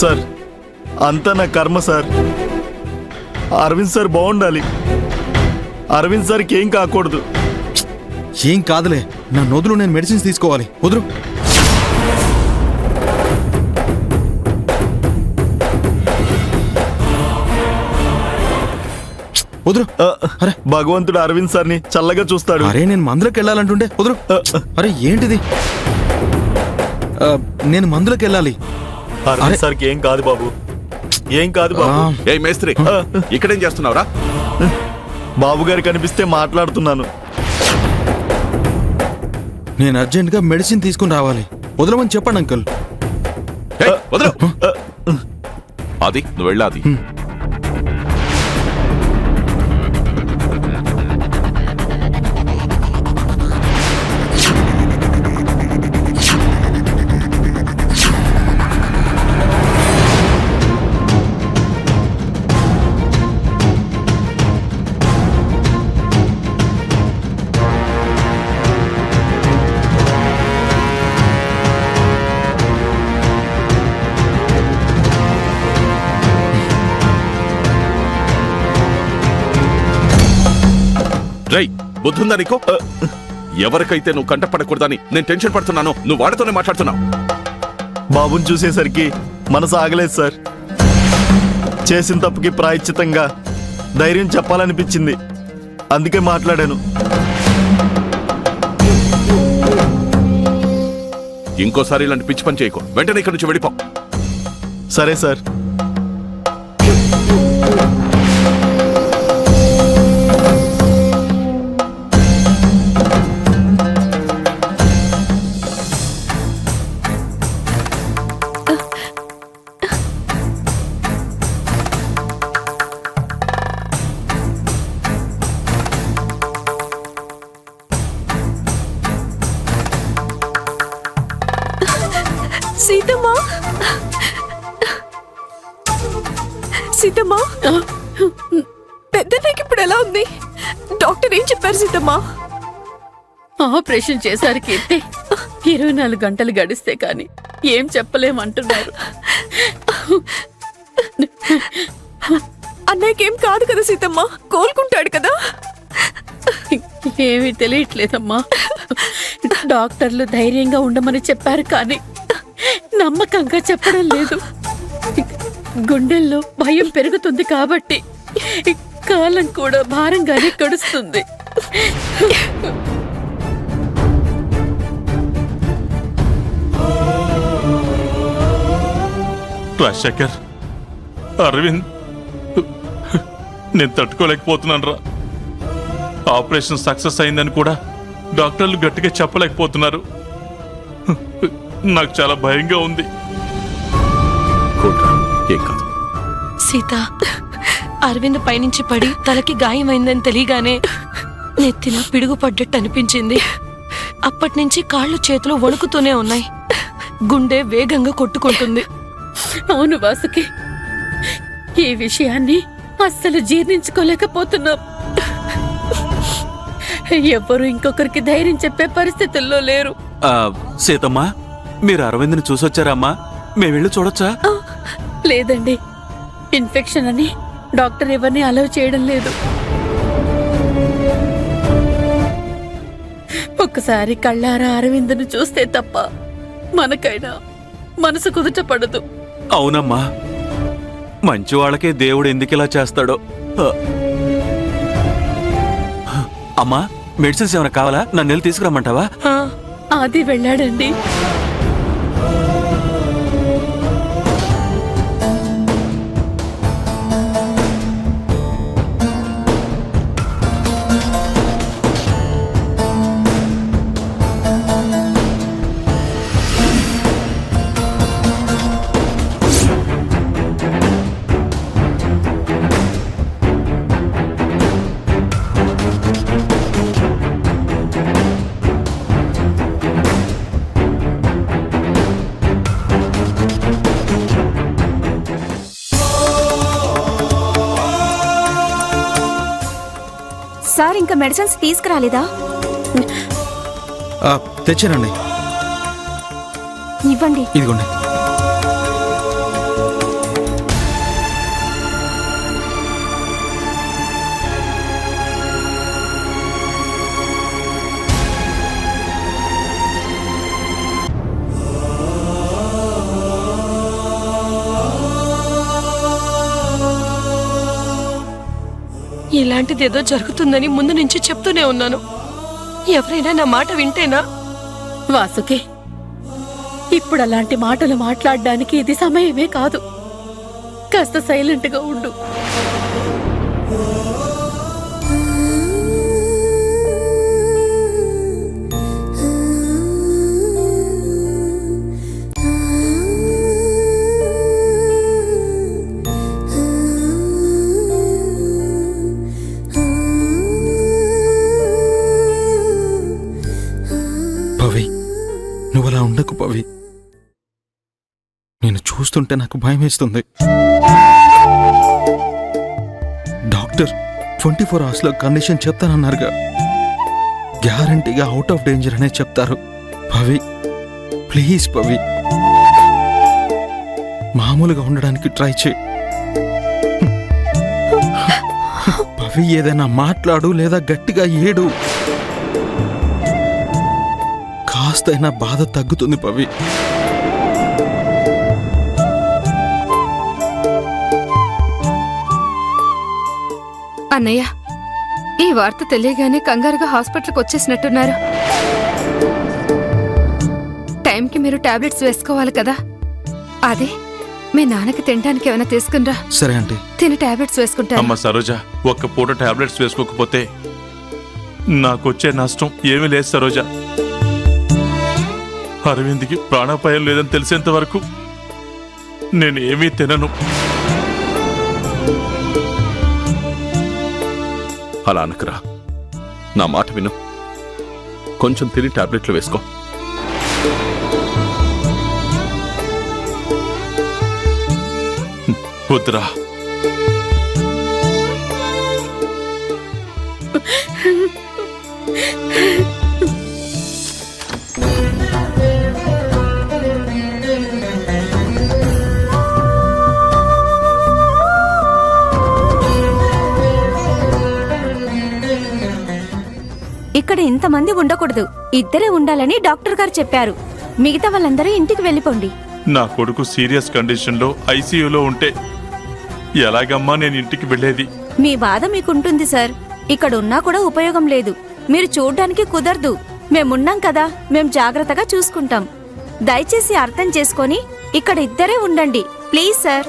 Sir అంతా నా కర్మ సార్. అరవింద్ సార్ బాగుండాలి. అరవింద్ సార్కి ఏం కాకూడదు. ఏం కాదులే, నా నొదులు, నేను మెడిసిన్స్ తీసుకోవాలి. వదులు. వదులు. అరే భగవంతుడు అరవింద్ సార్ని చల్లగా చూస్తాడు. అరే నేను మందులకు వెళ్ళాలంటుండే. వదులు. అరే ఏంటిది? నేను మందులకు వెళ్ళాలి. అరవింద్ సార్కి ఏం కాదు బాబు, ఏం కాదు బాబు. ఏ మేస్త్రి, ఇక్కడేం చేస్తున్నావురా? బాబు గారు కనిపిస్తే మాట్లాడుతున్నాను. నేను అర్జెంటుగా మెడిసిన్ తీసుకుని రావాలి. వదలమని చెప్పండి అంకుల్. వదలు. అది నువ్వు వెళ్ళాది. రై, బుద్ధుందా నీకు? ఎవరికైతే నువ్వు కంటపడకూడదని నేను టెన్షన్ పడుతున్నాను, నువ్వు వాడితోనే మాట్లాడుతున్నావు. బాబుని చూసేసరికి మనసు ఆగలేదు సార్. చేసిన తప్పుకి ప్రాయశ్చితంగా ధైర్యం చెప్పాలనిపించింది, అందుకే మాట్లాడాను. ఇంకోసారి ఇలాంటి పిచ్చి పని చేయకు. వెంటనే ఇక్కడి నుంచి వెళ్ళిపో. సరే సార్. సీతమ్మా, సీతమ్మా, పెద్దన్నకి ఇప్పుడు ఎలా ఉంది? డాక్టర్ ఏం చెప్పారు సీతమ్మా? ఆపరేషన్ చేశారు కీర్తి. 24 గంటలు గడిస్తే కాని ఏం చెప్పలేమంటున్నారు. అన్నయ్యకేం కాదు కదా సీతమ్మా? కోలుకుంటాడు కదా? ఏమీ తెలియట్లేదమ్మా. డాక్టర్లు ధైర్యంగా ఉండమని చెప్పారు కానీ నమ్మకంగా చెప్పడం లేదు. గుండెల్లో భయం పెరుగుతుంది కాబట్టి కాలం కూడా భారంగానే గడుస్తుంది. రాజశేఖర్, అరవింద్, నేను తట్టుకోలేకపోతున్నాను రా. ఆపరేషన్ సక్సెస్ అయిందని కూడా డాక్టర్లు గట్టిగా చెప్పలేకపోతున్నారు. నాకు చాలా భయంగా ఉంది. ఏం కాదు. సీత, అరవింద్ పైనుంచి పడి తలకి గాయమైందని తెలియగానే నెత్తిన పిడుగు పడ్డట్టు అనిపించింది. అప్పటినుంచి కాళ్ళు చేతులు వణుకుతూనే ఉన్నాయి. గుండె వేగంగా కొట్టుకుంటుంది. అవును వాసుకి, ఈ విషయాన్ని అస్సలు జీర్ణించుకోలేకపోతున్నాం. ఎవ్వరూ ఇంకొకరికి ధైర్యం చెప్పే పరిస్థితుల్లో లేరు. సీతమ్మా, మీరు అరవింద్ని చూసొచ్చారమ్మా? మేము వెళ్ళి చూడొచ్చా? లేదండి, ఇన్ఫెక్షన్ అని డాక్టర్ ఎవరిని అలౌ చేయడం లేదు. ఒక్కసారి కళ్ళారా అరవింద్ను చూస్తే తప్ప మనకైనా మనసు కుదుట పడదు. అవునమ్మా, మంచి వాళ్ళకే దేవుడు ఎందుకిలా చేస్తాడో. అమ్మా, మెడిసిన్స్ ఏమైనా కావాలా? నన్ను వెళ్ళి తీసుకురమ్మంటావా? ఆది వెళ్ళాడండి. సార్ ఇంకా మెడిసిన్స్ తీసుకురాలేదా? తెచ్చానండి. ఇవ్వండి. ఇదిగోండి. ఇలాంటిదేదో జరుగుతుందని ముందు నుంచి చెప్తూనే ఉన్నాను. ఎవరైనా నా మాట వింటేనా? వాసుకి, ఇప్పుడు అలాంటి మాటలు మాట్లాడడానికి ఇది సమయమే కాదు. కాస్త సైలెంట్గా ఉండు. పవి, నువ్వు అలా ఉండకు పవి. నేను చూస్తుంటే నాకు భయం వేస్తుంది. డాక్టర్ 24 hours లో కండిషన్ చెప్తానన్నారుగా. గ్యారంటీగా అవుట్ ఆఫ్ డేంజర్ అనే చెప్తారు. పవి ప్లీజ్ పవి, మామూలుగా ఉండడానికి ట్రై చేయి. పవి ఏదైనా మాట్లాడు లేదా గట్టిగా ఏడు. కాస్తైనా బాధ తగ్గుతుంది పవి. అన్నయ్య, ఈ వార్త తెలియగానే కంగారుగా హాస్పిటల్కి వచ్చేసినట్టున్నారు. టైంకి మీరు టాబ్లెట్స్ వేసుకోవాలి కదా. అదే మీ నాన్నకి తినడానికి ఏమైనా తీసుకునిరా. సరే ఆంటీ. తిని టాబ్లెట్స్ వేసుకుంటాను. అమ్మ సరోజ, ఒక్క పూట టాబ్లెట్స్ వేసుకోకపోతే నాకొచ్చే నష్టం ఏమీ లేదు సరోజ. అరవింద్కి ప్రాణాపాయం లేదని తెలిసేంత వరకు నేను ఏమీ తినను. అలా అనకురా, నా మాట విను. కొంచెం తిని టాబ్లెట్లు వేసుకో. వద్దురా. ఇక్కడ ఇంతమంది ఉండకూడదు, ఇద్దరే ఉండాలని డాక్టర్ గారు చెప్పారు. మిగతా వాళ్ళందరూ ఇంటికి వెళ్ళిపోండి. నా కొడుకు సీరియస్ కండిషన్లో ఐసీయూలో ఉంటే ఎలాగమ్మా నేను ఇంటికి వెళ్ళేది? మీ బాధ మీకుంటుంది సార్. ఇక్కడ ఉన్నా కూడా ఉపయోగం లేదు. మీరు చూడ్డానికి కుదరదు. మేమున్నాం కదా, మేం జాగ్రత్తగా చూసుకుంటాం. దయచేసి అర్థం చేసుకొని ఇక్కడ ఇద్దరే ఉండండి ప్లీజ్ సార్.